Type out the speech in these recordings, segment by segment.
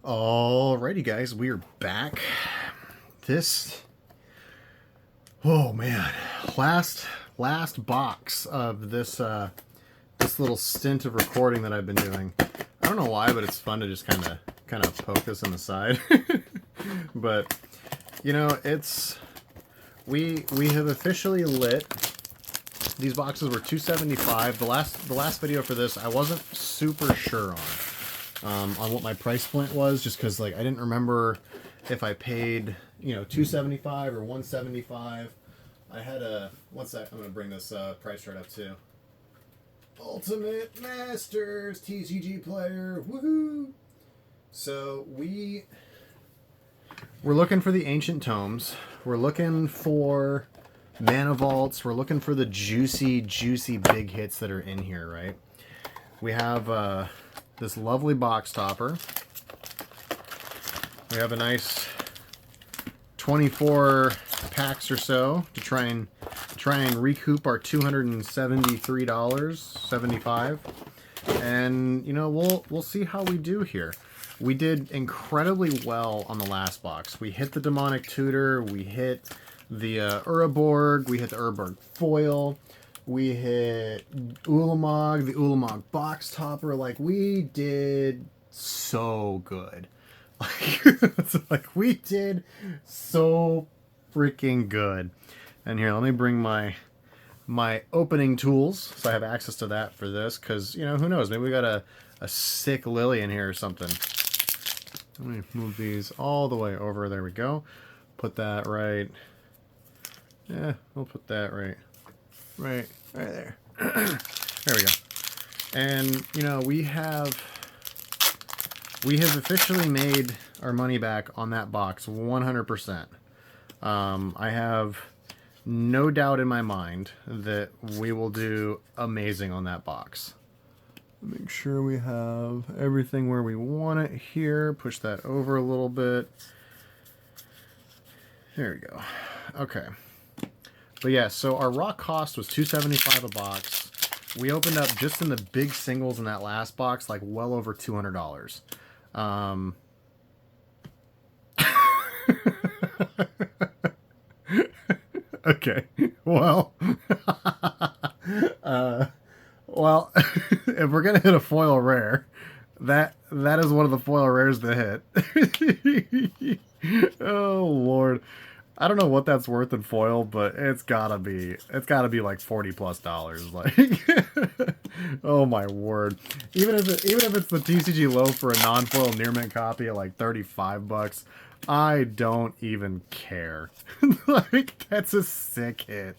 Alrighty, guys, we are back. This, oh man, last box of this this little stint of recording that I've been doing. I don't know why, but it's fun to just kind of poke this in the side. But you know, we have officially lit. These boxes were $275. The last video for this, I wasn't super sure on what my price point was, just because like I didn't remember if I paid, you know, $275 or $175. I had a, one sec, I'm gonna bring this price chart up too. Ultimate Masters TCG player, woohoo! So we're looking for the Ancient Tomes. We're looking for Mana Vaults. We're looking for the juicy big hits that are in here, right? We have this lovely box topper. We have a nice 24 packs or so to try and recoup our $273.75. And you know, we'll see how we do here. We did incredibly well on the last box. We hit the Demonic Tutor, we hit the Uroborg, we hit the Uroborg foil, we hit Ulamog, the Ulamog box topper. Like, we did so good. Like, we did so freaking good. And here, let me bring my opening tools, so I have access to that for this, because, you know, who knows, maybe we got a sick Lily in here or something. Let me move these all the way over. There we go. Put that right. Yeah, we'll put that right there. There we go. And you know, we have officially made our money back on that box 100%. I have no doubt in my mind that we will do amazing on that box. Make sure we have everything where we want it here. Push that over a little bit. There we go. Okay. But yeah, so our raw cost was $275 a box. We opened up just in the big singles in that last box, like well over $200. Okay. Well, well, if we're gonna hit a foil rare, that is one of the foil rares to hit. Oh Lord. I don't know what that's worth in foil, but it's gotta be like $40+. Like, oh my word! Even if it's the TCG low for a non-foil near mint copy at like $35, I don't even care. Like, that's a sick hit.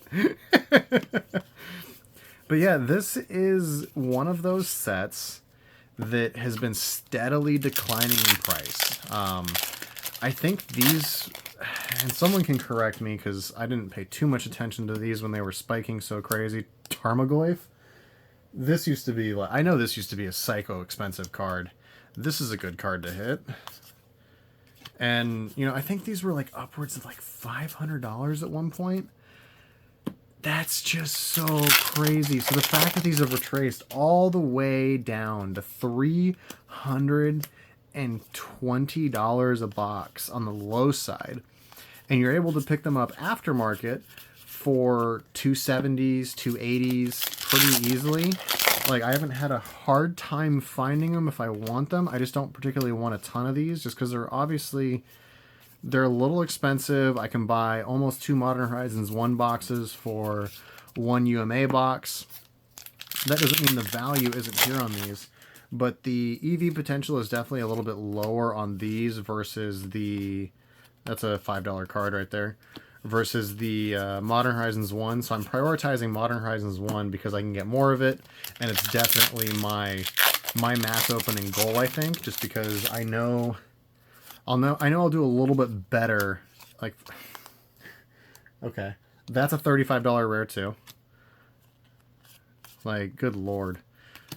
But yeah, this is one of those sets that has been steadily declining in price. I think these, and someone can correct me because I didn't pay too much attention to these when they were spiking so crazy. Tarmogoyf. This used to be, like, I know this used to be a psycho expensive card. This is a good card to hit. And, you know, I think these were like upwards of like $500 at one point. That's just so crazy. So the fact that these have retraced all the way down to $320 a box on the low side, and you're able to pick them up aftermarket for $270s, $280s pretty easily. Like, I haven't had a hard time finding them if I want them. I just don't particularly want a ton of these, just because they're a little expensive. I can buy almost 2 Modern Horizons 1 boxes for 1 UMA box. That doesn't mean the value isn't here on these, but the EV potential is definitely a little bit lower on these versus the... That's a $5 card right there. Versus the Modern Horizons 1. So I'm prioritizing Modern Horizons 1 because I can get more of it, and it's definitely my mass opening goal, I think, just because I know I'll do a little bit better. Like, okay, that's a $35 rare too. Like, good lord.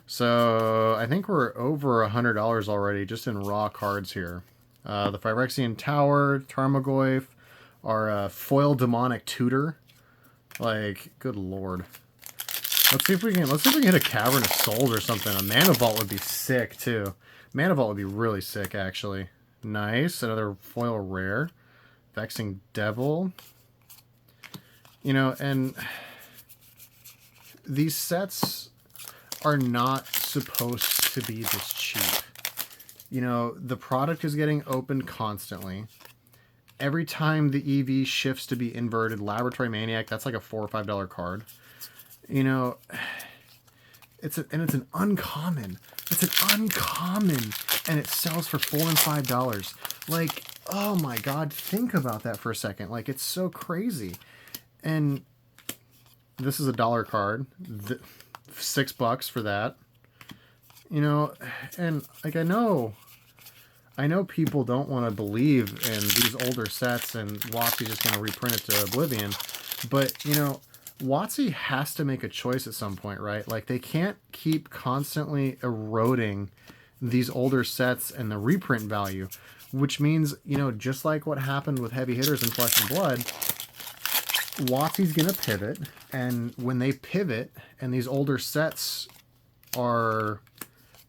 So I think we're over $100 already just in raw cards here. The Phyrexian Tower, Tarmogoyf, our foil Demonic Tutor. Like, good lord. Let's see if we can hit a Cavern of Souls or something. A Mana Vault would be sick too. Mana Vault would be really sick, actually. Nice. Another foil rare. Vexing Devil. You know, and these sets are not supposed to be this cheap. You know, the product is getting opened constantly. Every time the EV shifts to be inverted, Laboratory Maniac, that's like a $4 or $5 card. You know, it's an uncommon. It's an uncommon, and it sells for $4 and $5. Like, oh my God, think about that for a second. Like, it's so crazy. And this is a $1 card. $6 for that. You know, and like I know people don't want to believe in these older sets and WotC's just going to reprint it to oblivion. But, you know, WotC has to make a choice at some point, right? Like, they can't keep constantly eroding these older sets and the reprint value, which means, you know, just like what happened with Heavy Hitters and Flesh and Blood, WotC's going to pivot. And when they pivot and these older sets are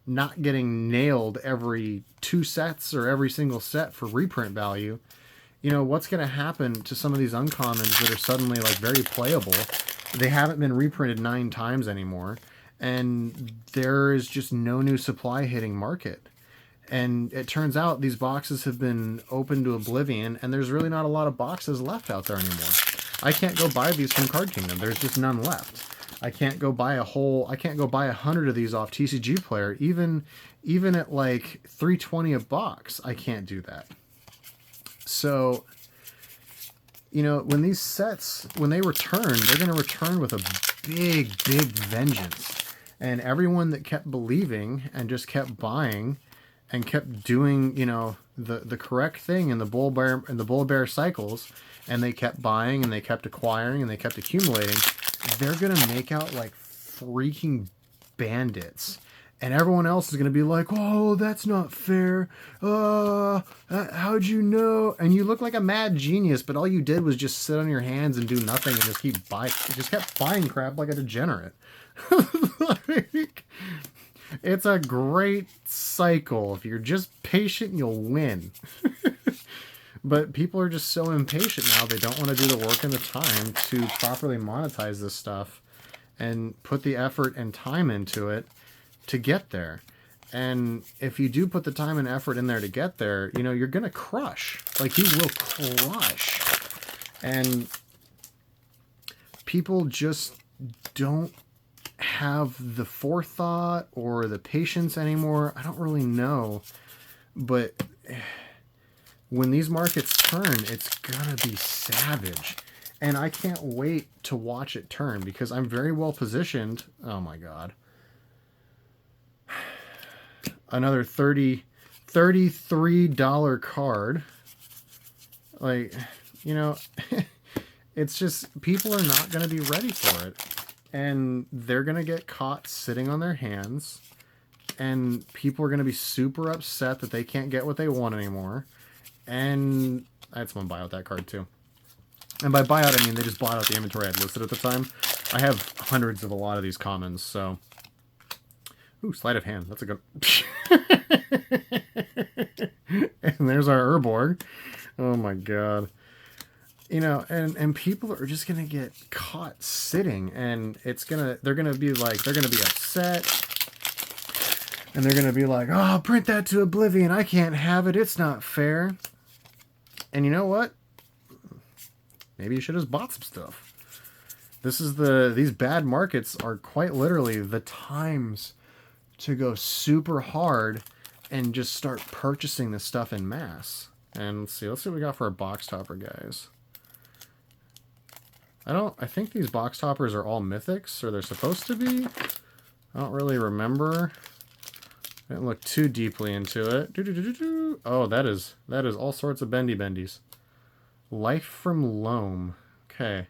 not getting nailed every 2 sets or every single set for reprint value, you know, what's going to happen to some of these uncommons that are suddenly like very playable? They haven't been reprinted 9 times anymore, and there is just no new supply hitting market. And it turns out these boxes have been opened to oblivion, and there's really not a lot of boxes left out there anymore. I can't go buy these from Card Kingdom. There's just none left. I can't go buy 100 of these off TCG Player, even at like $3.20 a box. I can't do that. So, you know, when these sets, when they return, they're going to return with a big vengeance. And everyone that kept believing and just kept buying and kept doing, you know, the correct thing in the bull bear cycles, and they kept buying and they kept acquiring and they kept accumulating, they're going to make out like freaking bandits. And everyone else is going to be like, oh, that's not fair. How'd you know? And you look like a mad genius, but all you did was just sit on your hands and do nothing and just kept buying crap like a degenerate. Like, it's a great cycle. If you're just patient, you'll win. But people are just so impatient now. They don't want to do the work and the time to properly monetize this stuff and put the effort and time into it to get there. And if you do put the time and effort in there to get there, you know, you're going to crush. Like, you will crush. And people just don't have the forethought or the patience anymore. I don't really know. But when these markets turn, it's gonna be savage. And I can't wait to watch it turn because I'm very well positioned. Oh my God. Another $33 card. Like, you know, it's just, people are not going to be ready for it. And they're going to get caught sitting on their hands. And people are going to be super upset that they can't get what they want anymore. And I had someone buy out that card too. And by buyout, I mean they just bought out the inventory I had listed at the time. I have hundreds of a lot of these commons, so... Ooh, sleight of hand. That's a good... And there's our Urborg. Oh my God. You know, and people are just gonna get caught sitting, and they're gonna be upset, and they're gonna be like, oh, print that to oblivion, I can't have it, it's not fair. And you know what? Maybe you should have bought some stuff. These bad markets are quite literally the times to go super hard and just start purchasing this stuff in mass. And let's see what we got for our box topper, guys. I think these box toppers are all mythics, or they're supposed to be. I don't really remember. I didn't look too deeply into it. Oh, that is all sorts of bendies. Life from Loam. Okay.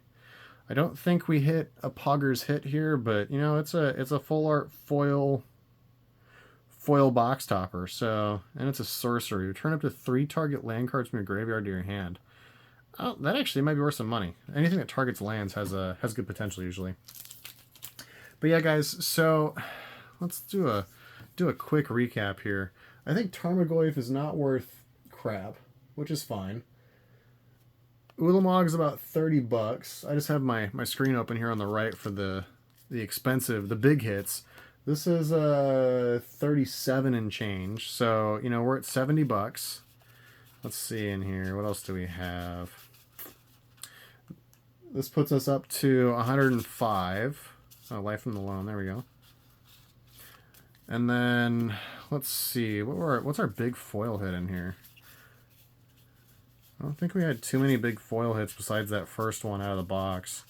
I don't think we hit a Pogger's hit here, but you know, it's a full art foil box topper. So, and it's a sorcery. Return up to 3 target land cards from your graveyard to your hand. Oh, that actually might be worth some money. Anything that targets lands has good potential usually. But yeah, guys, so let's do a quick recap here. I think Tarmogoyf is not worth crap, which is fine. Ulamog's about 30 bucks. I just have my screen open here on the right for the expensive, the big hits. This is 37 and change. So, you know, we're at 70 bucks. Let's see in here. What else do we have? This puts us up to 105. Oh, Life from the Loan. There we go. And then let's see. What's our big foil hit in here? I don't think we had too many big foil hits besides that first one out of the box.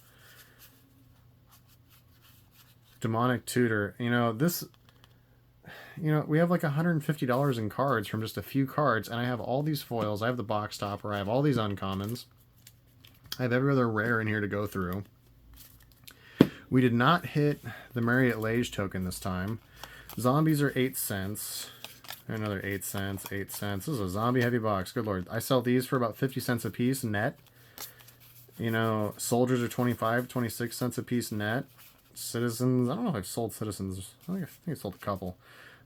Demonic Tutor. You know, this... You know, we have like $150 in cards from just a few cards, and I have all these foils. I have the box topper. I have all these uncommons. I have every other rare in here to go through. We did not hit the Marriott Lage token this time. Zombies are 8 cents. Another 8 cents, 8 cents. This is a zombie heavy box. Good lord. I sell these for about 50 cents a piece net. You know, soldiers are 25, 26 cents a piece net. Citizens, I don't know if I've sold citizens. I think I sold a couple.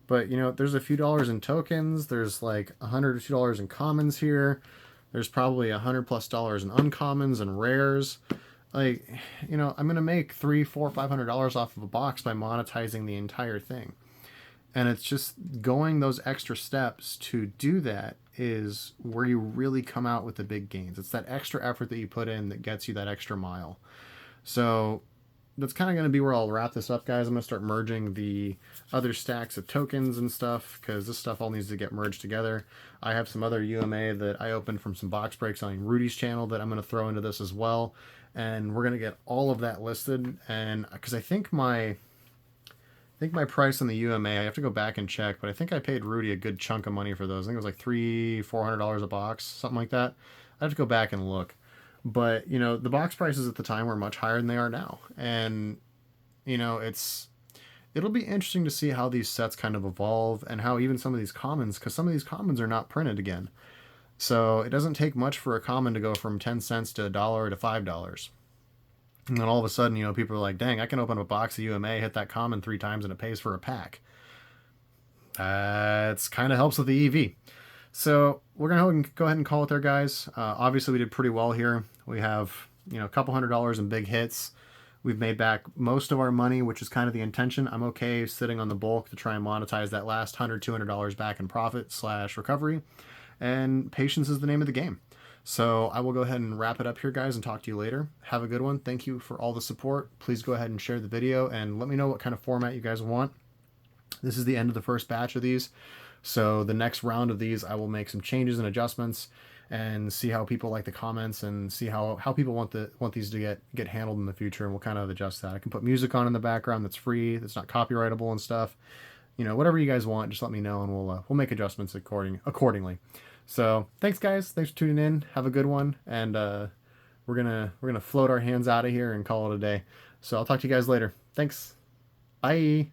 But, you know, there's a few dollars in tokens. There's like $100 or $2 in commons here. There's probably $100+ in uncommons and rares. Like, you know, I'm going to make $300, $400, $500 off of a box by monetizing the entire thing. And it's just going those extra steps to do that is where you really come out with the big gains. It's that extra effort that you put in that gets you that extra mile. So that's kind of going to be where I'll wrap this up, guys. I'm going to start merging the other stacks of tokens and stuff because this stuff all needs to get merged together. I have some other UMA that I opened from some box breaks on Rudy's channel that I'm going to throw into this as well. And we're going to get all of that listed. And because I think my price on the UMA, I have to go back and check, but I think I paid Rudy a good chunk of money for those. I think it was like $300-$400 a box, something like that. I have to go back and look. But, you know, the box prices at the time were much higher than they are now. And, you know, it'll be interesting to see how these sets kind of evolve and how even some of these commons, because some of these commons are not printed again. So it doesn't take much for a common to go from 10 cents to $1 to $5. And then all of a sudden, you know, people are like, dang, I can open up a box of UMA, hit that common 3 times, and it pays for a pack. It's kind of helps with the EV. So we're going to go ahead and call it there, guys. Obviously, we did pretty well here. We have, you know, a couple $100 in big hits. We've made back most of our money, which is kind of the intention. I'm okay sitting on the bulk to try and monetize that last $100, $200 back in profit / recovery. And patience is the name of the game. So I will go ahead and wrap it up here, guys, and talk to you later. Have a good one. Thank you for all the support. Please go ahead and share the video and let me know what kind of format you guys want. This is the end of the first batch of these. So the next round of these, I will make some changes and adjustments and see how people like the comments and see how people want these to get handled in the future, and we'll kind of adjust that. I can put music on in the background that's free, that's not copyrightable and stuff. You know, whatever you guys want, just let me know and we'll make adjustments accordingly. So thanks, guys. Thanks for tuning in. Have a good one, and we're gonna float our hands out of here and call it a day. So I'll talk to you guys later. Thanks. Bye.